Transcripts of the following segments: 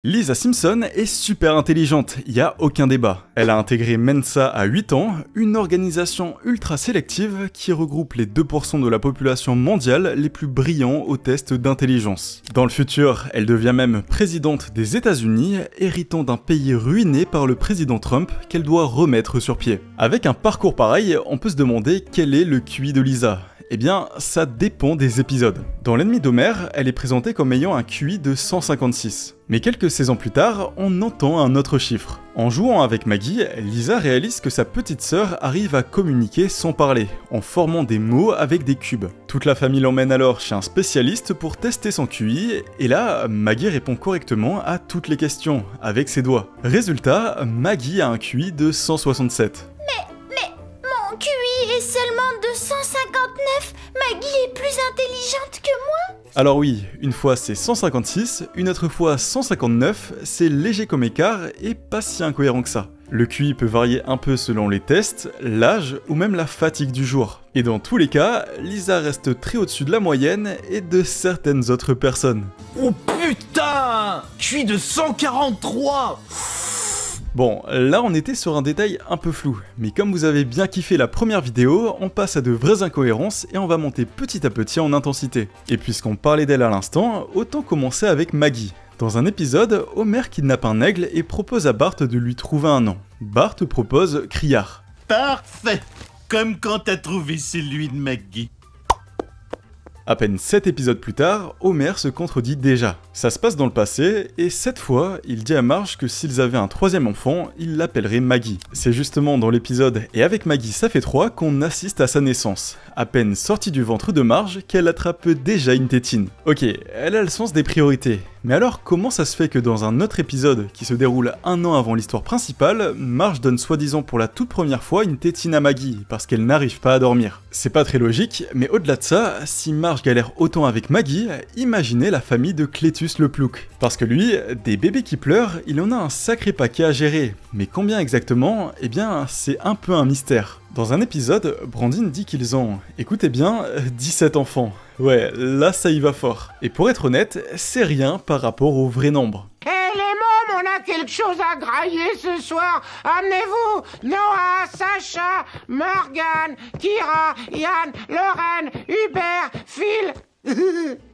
Lisa Simpson est super intelligente, y a aucun débat. Elle a intégré Mensa à 8 ans, une organisation ultra sélective qui regroupe les 2% de la population mondiale les plus brillants aux tests d'intelligence. Dans le futur, elle devient même présidente des États-Unis, héritant d'un pays ruiné par le président Trump qu'elle doit remettre sur pied. Avec un parcours pareil, on peut se demander quel est le QI de Lisa. Eh bien, ça dépend des épisodes. Dans L'ennemi d'Homer, elle est présentée comme ayant un QI de 156. Mais quelques saisons plus tard, on entend un autre chiffre. En jouant avec Maggie, Lisa réalise que sa petite sœur arrive à communiquer sans parler, en formant des mots avec des cubes. Toute la famille l'emmène alors chez un spécialiste pour tester son QI, et là, Maggie répond correctement à toutes les questions, avec ses doigts. Résultat, Maggie a un QI de 167. Mon QI est seulement de 159. Maggie est plus intelligente que moi. Alors oui, une fois c'est 156, une autre fois 159, c'est léger comme écart et pas si incohérent que ça. Le QI peut varier un peu selon les tests, l'âge ou même la fatigue du jour. Et dans tous les cas, Lisa reste très au-dessus de la moyenne et de certaines autres personnes. Oh putain! QI de 143! Bon, là on était sur un détail un peu flou, mais comme vous avez bien kiffé la première vidéo, on passe à de vraies incohérences et on va monter petit à petit en intensité. Et puisqu'on parlait d'elle à l'instant, autant commencer avec Maggie. Dans un épisode, Homer kidnappe un aigle et propose à Bart de lui trouver un nom. Bart propose Criard. Parfait! Comme quand t'as trouvé celui de Maggie. À peine 7 épisodes plus tard, Homer se contredit déjà. Ça se passe dans le passé, et cette fois, il dit à Marge que s'ils avaient un troisième enfant, il l'appellerait Maggie. C'est justement dans l'épisode « Et avec Maggie ça fait 3 » qu'on assiste à sa naissance. À peine sortie du ventre de Marge, qu'elle attrape déjà une tétine. Ok, elle a le sens des priorités. Mais alors, comment ça se fait que dans un autre épisode, qui se déroule un an avant l'histoire principale, Marge donne soi-disant pour la toute première fois une tétine à Maggie, parce qu'elle n'arrive pas à dormir? C'est pas très logique, mais au-delà de ça, si Marge galère autant avec Maggie, imaginez la famille de Cletus le Plouc. Parce que lui, des bébés qui pleurent, il en a un sacré paquet à gérer. Mais combien exactement? Eh bien, c'est un peu un mystère. Dans un épisode, Brandine dit qu'ils ont, écoutez bien, 17 enfants. Ouais, là ça y va fort. Et pour être honnête, c'est rien par rapport au vrai nombre. Hé les mômes, on a quelque chose à grailler ce soir. Amenez-vous Noah, Sacha, Morgan, Kira, Yann, Lorraine, Hubert, Phil...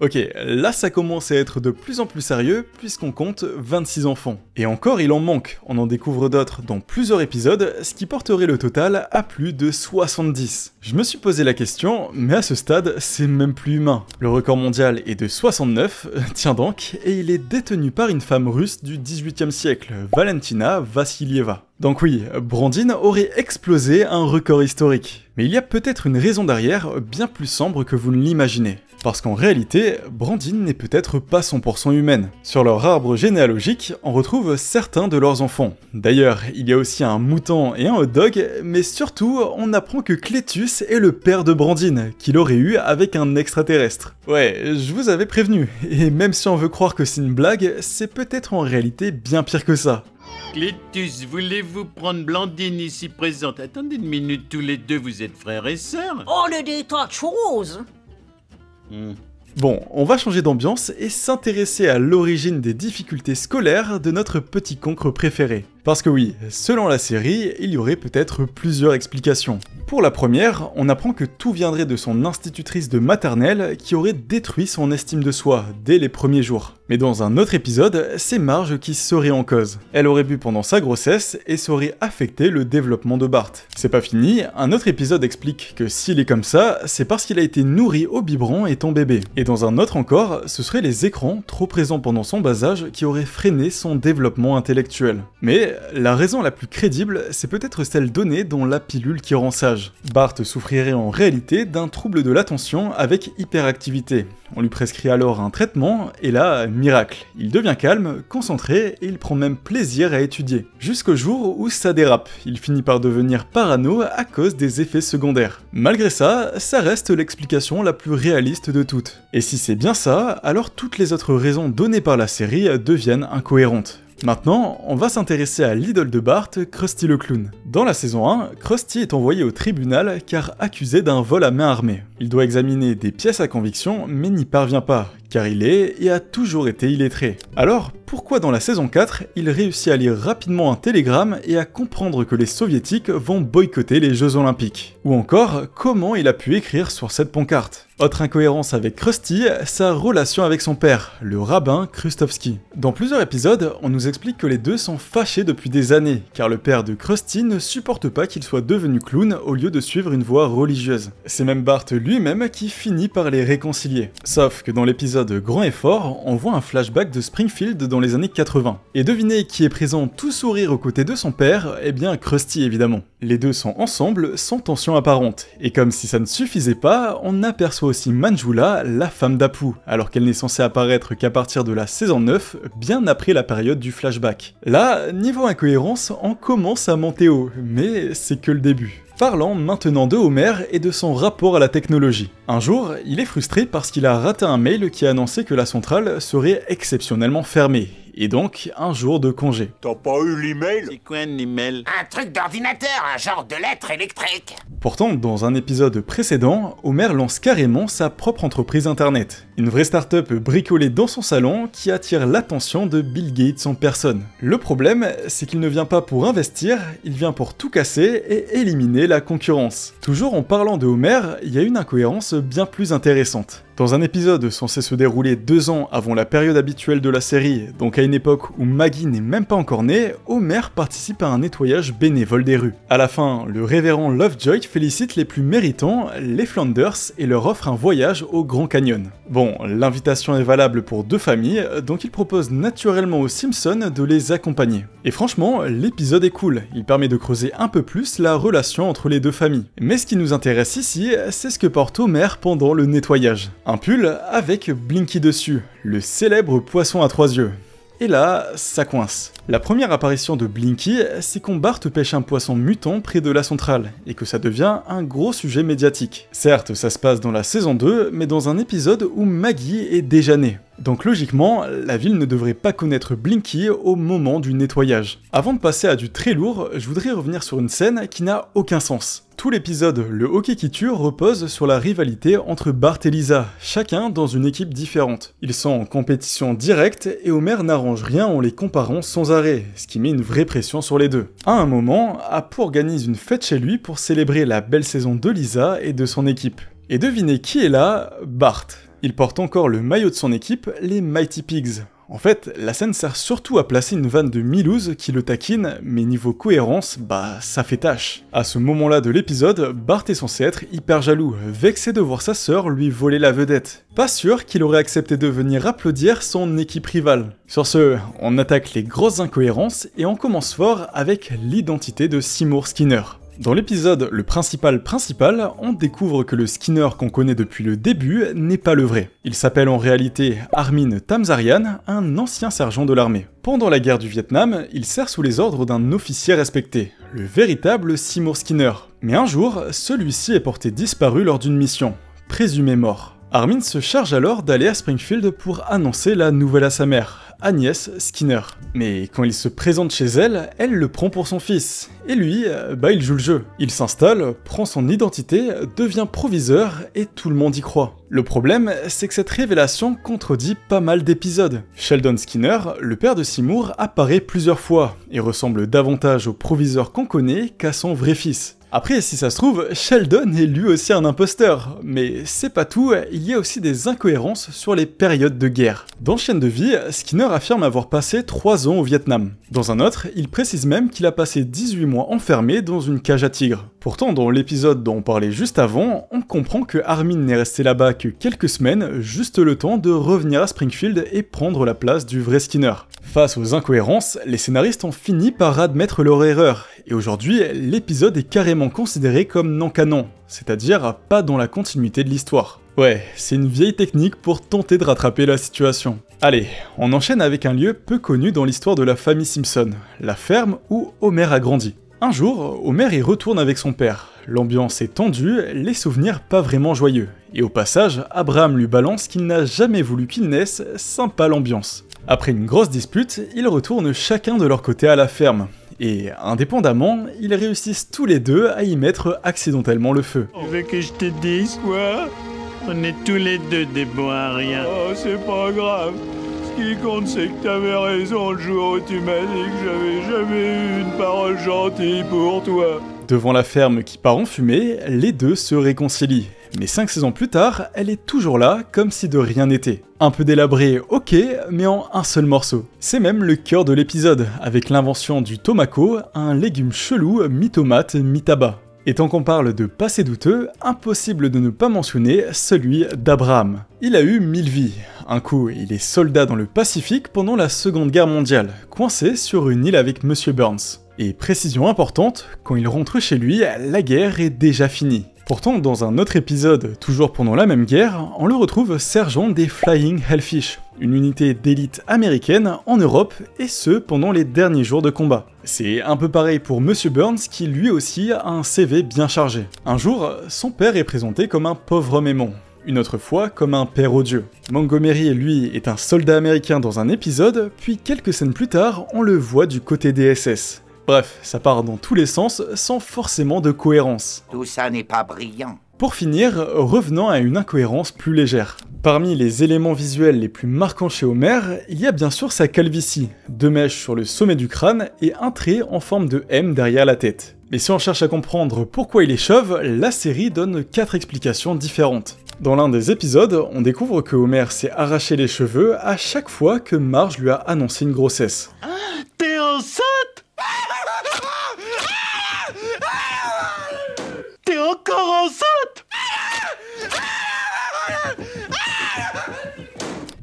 Ok, là ça commence à être de plus en plus sérieux puisqu'on compte 26 enfants. Et encore il en manque, on en découvre d'autres dans plusieurs épisodes, ce qui porterait le total à plus de 70. Je me suis posé la question, mais à ce stade c'est même plus humain. Le record mondial est de 69, tiens donc, et il est détenu par une femme russe du 18e siècle, Valentina Vassilieva. Donc oui, Brandine aurait explosé un record historique. Mais il y a peut-être une raison derrière bien plus sombre que vous ne l'imaginez. Parce qu'en réalité, Brandine n'est peut-être pas 100% humaine. Sur leur arbre généalogique, on retrouve certains de leurs enfants. D'ailleurs, il y a aussi un mouton et un hot dog, mais surtout, on apprend que Cletus est le père de Brandine, qu'il aurait eu avec un extraterrestre. Ouais, je vous avais prévenu, et même si on veut croire que c'est une blague, c'est peut-être en réalité bien pire que ça. Cletus, voulez-vous prendre Blandine ici présente? Attendez une minute, tous les deux, vous êtes frères et sœurs? On est des tas de choses. Bon, on va changer d'ambiance et s'intéresser à l'origine des difficultés scolaires de notre petit concre préféré. Parce que oui, selon la série, il y aurait peut-être plusieurs explications. Pour la première, on apprend que tout viendrait de son institutrice de maternelle qui aurait détruit son estime de soi dès les premiers jours. Mais dans un autre épisode, c'est Marge qui serait en cause. Elle aurait bu pendant sa grossesse et ça aurait affecté le développement de Bart. C'est pas fini, un autre épisode explique que s'il est comme ça, c'est parce qu'il a été nourri au biberon étant bébé. Et dans un autre encore, ce seraient les écrans trop présents pendant son bas âge qui auraient freiné son développement intellectuel. Mais la raison la plus crédible, c'est peut-être celle donnée dans la pilule qui rend sage. Bart souffrirait en réalité d'un trouble de l'attention avec hyperactivité. On lui prescrit alors un traitement, et là, miracle. Il devient calme, concentré, et il prend même plaisir à étudier. Jusqu'au jour où ça dérape. Il finit par devenir parano à cause des effets secondaires. Malgré ça, ça reste l'explication la plus réaliste de toutes. Et si c'est bien ça, alors toutes les autres raisons données par la série deviennent incohérentes. Maintenant, on va s'intéresser à l'idole de Bart, Krusty le Clown. Dans la saison 1, Krusty est envoyé au tribunal car accusé d'un vol à main armée. Il doit examiner des pièces à conviction mais n'y parvient pas, car il est et a toujours été illettré. Alors, pourquoi dans la saison 4, il réussit à lire rapidement un télégramme et à comprendre que les soviétiques vont boycotter les Jeux Olympiques? Ou encore, comment il a pu écrire sur cette pancarte? Autre incohérence avec Krusty, sa relation avec son père, le rabbin Krustovski. Dans plusieurs épisodes, on nous explique que les deux sont fâchés depuis des années, car le père de Krusty ne supporte pas qu'il soit devenu clown au lieu de suivre une voie religieuse. C'est même Bart lui-même qui finit par les réconcilier. Sauf que dans l'épisode Grand Effort, on voit un flashback de Springfield dans les années 80. Et devinez qui est présent tout sourire aux côtés de son père? Eh bien Krusty évidemment. Les deux sont ensemble sans tension apparente. Et comme si ça ne suffisait pas, on aperçoit aussi Manjula, la femme d'Apu, alors qu'elle n'est censée apparaître qu'à partir de la saison 9, bien après la période du flashback. Là, niveau incohérence, on commence à monter haut, mais c'est que le début. Parlons maintenant de Homer et de son rapport à la technologie. Un jour, il est frustré parce qu'il a raté un mail qui annonçait que la centrale serait exceptionnellement fermée, et donc un jour de congé. T'as pas eu l'email? C'est quoi un email? Un truc d'ordinateur, un genre de lettre électrique. Pourtant, dans un épisode précédent, Homer lance carrément sa propre entreprise internet. Une vraie start-up bricolée dans son salon qui attire l'attention de Bill Gates en personne. Le problème, c'est qu'il ne vient pas pour investir, il vient pour tout casser et éliminer la concurrence. Toujours en parlant de Homer, il y a une incohérence bien plus intéressante. Dans un épisode censé se dérouler 2 ans avant la période habituelle de la série, donc à une époque où Maggie n'est même pas encore née, Homer participe à un nettoyage bénévole des rues. À la fin, le révérend Lovejoy félicite les plus méritants, les Flanders, et leur offre un voyage au Grand Canyon. Bon, l'invitation est valable pour 2 familles, donc il propose naturellement aux Simpsons de les accompagner. Et franchement, l'épisode est cool, il permet de creuser un peu plus la relation entre les 2 familles. Mais ce qui nous intéresse ici, c'est ce que porte Homer pendant le nettoyage. Un pull avec Blinky dessus, le célèbre poisson à 3 yeux. Et là, ça coince. La première apparition de Blinky, c'est quand Bart pêche un poisson mutant près de la centrale, et que ça devient un gros sujet médiatique. Certes, ça se passe dans la saison 2, mais dans un épisode où Maggie est déjà née. Donc logiquement, la ville ne devrait pas connaître Blinky au moment du nettoyage. Avant de passer à du très lourd, je voudrais revenir sur une scène qui n'a aucun sens. Tout l'épisode, le hockey qui tue, repose sur la rivalité entre Bart et Lisa, chacun dans une équipe différente. Ils sont en compétition directe et Homer n'arrange rien en les comparant sans arrêt, ce qui met une vraie pression sur les deux. À un moment, Apu organise une fête chez lui pour célébrer la belle saison de Lisa et de son équipe. Et devinez qui est là? Bart. Il porte encore le maillot de son équipe, les Mighty Pigs. En fait, la scène sert surtout à placer une vanne de Milouz qui le taquine, mais niveau cohérence, bah ça fait tâche. À ce moment-là de l'épisode, Bart est censé être hyper jaloux, vexé de voir sa sœur lui voler la vedette. Pas sûr qu'il aurait accepté de venir applaudir son équipe rivale. Sur ce, on attaque les grosses incohérences et on commence fort avec l'identité de Seymour Skinner. Dans l'épisode Le principal, on découvre que le Skinner qu'on connaît depuis le début n'est pas le vrai. Il s'appelle en réalité Armin Tamzarian, un ancien sergent de l'armée. Pendant la guerre du Vietnam, il sert sous les ordres d'un officier respecté, le véritable Seymour Skinner. Mais un jour, celui-ci est porté disparu lors d'une mission, présumé mort. Armin se charge alors d'aller à Springfield pour annoncer la nouvelle à sa mère, Agnès Skinner. Mais quand il se présente chez elle, elle le prend pour son fils. Et lui, il joue le jeu. Il s'installe, prend son identité, devient proviseur et tout le monde y croit. Le problème, c'est que cette révélation contredit pas mal d'épisodes. Sheldon Skinner, le père de Seymour, apparaît plusieurs fois et ressemble davantage au proviseur qu'on connaît qu'à son vrai fils. Après, si ça se trouve, Sheldon est lui aussi un imposteur, mais c'est pas tout, il y a aussi des incohérences sur les périodes de guerre. Dans Chaîne de vie, Skinner affirme avoir passé 3 ans au Vietnam. Dans un autre, il précise même qu'il a passé 18 mois enfermé dans une cage à tigres. Pourtant, dans l'épisode dont on parlait juste avant, on comprend que Armin n'est resté là-bas que quelques semaines, juste le temps de revenir à Springfield et prendre la place du vrai Skinner. Face aux incohérences, les scénaristes ont fini par admettre leur erreur, et aujourd'hui, l'épisode est carrément considéré comme non canon, c'est-à-dire pas dans la continuité de l'histoire. Ouais, c'est une vieille technique pour tenter de rattraper la situation. Allez, on enchaîne avec un lieu peu connu dans l'histoire de la famille Simpson, la ferme où Homer a grandi. Un jour, Homer y retourne avec son père. L'ambiance est tendue, les souvenirs pas vraiment joyeux. Et au passage, Abraham lui balance qu'il n'a jamais voulu qu'il naisse, sympa l'ambiance. Après une grosse dispute, ils retournent chacun de leur côté à la ferme. Et indépendamment, ils réussissent tous les deux à y mettre accidentellement le feu. Tu veux que je te dise quoi? On est tous les deux des bons à rien. Oh, c'est pas grave. Ce qui compte, c'est que t'avais raison le jour où tu m'as dit que j'avais jamais eu une parole gentille pour toi. Devant la ferme qui part en fumée, les deux se réconcilient. Mais 5 saisons plus tard, elle est toujours là, comme si de rien n'était. Un peu délabrée, ok, mais en un seul morceau. C'est même le cœur de l'épisode, avec l'invention du tomako, un légume chelou mi-tomate, mi-tabac. Et tant qu'on parle de passé douteux, impossible de ne pas mentionner celui d'Abraham. Il a eu 1000 vies. Un coup, il est soldat dans le Pacifique pendant la Seconde Guerre mondiale, coincé sur une île avec Monsieur Burns. Et précision importante, quand il rentre chez lui, la guerre est déjà finie. Pourtant, dans un autre épisode, toujours pendant la même guerre, on le retrouve sergent des Flying Hellfish, une unité d'élite américaine en Europe, et ce pendant les derniers jours de combat. C'est un peu pareil pour Monsieur Burns qui lui aussi a un CV bien chargé. Un jour, son père est présenté comme un pauvre homme aimant. Une autre fois comme un père odieux. Montgomery, lui, est un soldat américain dans un épisode, puis quelques scènes plus tard, on le voit du côté des SS. Bref, ça part dans tous les sens sans forcément de cohérence. Tout ça n'est pas brillant. Pour finir, revenons à une incohérence plus légère. Parmi les éléments visuels les plus marquants chez Homer, il y a bien sûr sa calvitie, 2 mèches sur le sommet du crâne et un trait en forme de M derrière la tête. Mais si on cherche à comprendre pourquoi il est chauve, la série donne 4 explications différentes. Dans l'un des épisodes, on découvre que Homer s'est arraché les cheveux à chaque fois que Marge lui a annoncé une grossesse. T'es enceinte? T'es encore enceinte?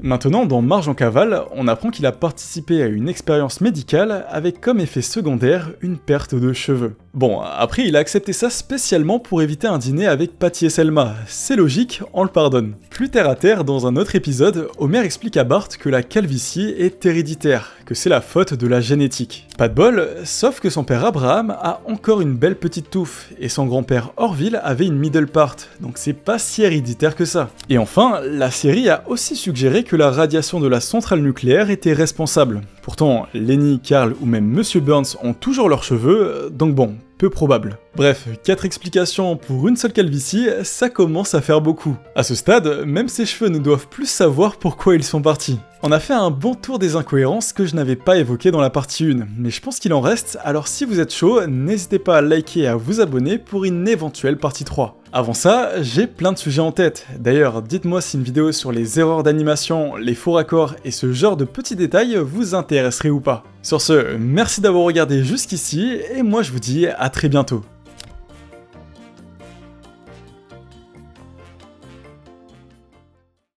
Maintenant, dans Marge en cavale, on apprend qu'il a participé à une expérience médicale avec comme effet secondaire une perte de cheveux. Bon, après il a accepté ça spécialement pour éviter un dîner avec Patty et Selma, c'est logique, on le pardonne. Plus terre à terre, dans un autre épisode, Homer explique à Bart que la calvitie est héréditaire, que c'est la faute de la génétique. Pas de bol, sauf que son père Abraham a encore une belle petite touffe, et son grand-père Orville avait une middle part, donc c'est pas si héréditaire que ça. Et enfin, la série a aussi suggéré que la radiation de la centrale nucléaire était responsable. Pourtant, Lenny, Carl ou même Monsieur Burns ont toujours leurs cheveux, donc bon, peu probable. Bref, 4 explications pour une seule calvitie, ça commence à faire beaucoup. À ce stade, même ses cheveux ne doivent plus savoir pourquoi ils sont partis. On a fait un bon tour des incohérences que je n'avais pas évoquées dans la partie 1, mais je pense qu'il en reste, alors si vous êtes chaud, n'hésitez pas à liker et à vous abonner pour une éventuelle partie 3. Avant ça, j'ai plein de sujets en tête. D'ailleurs, dites-moi si une vidéo sur les erreurs d'animation, les faux raccords et ce genre de petits détails vous intéresserait ou pas. Sur ce, merci d'avoir regardé jusqu'ici, et moi je vous dis à très bientôt.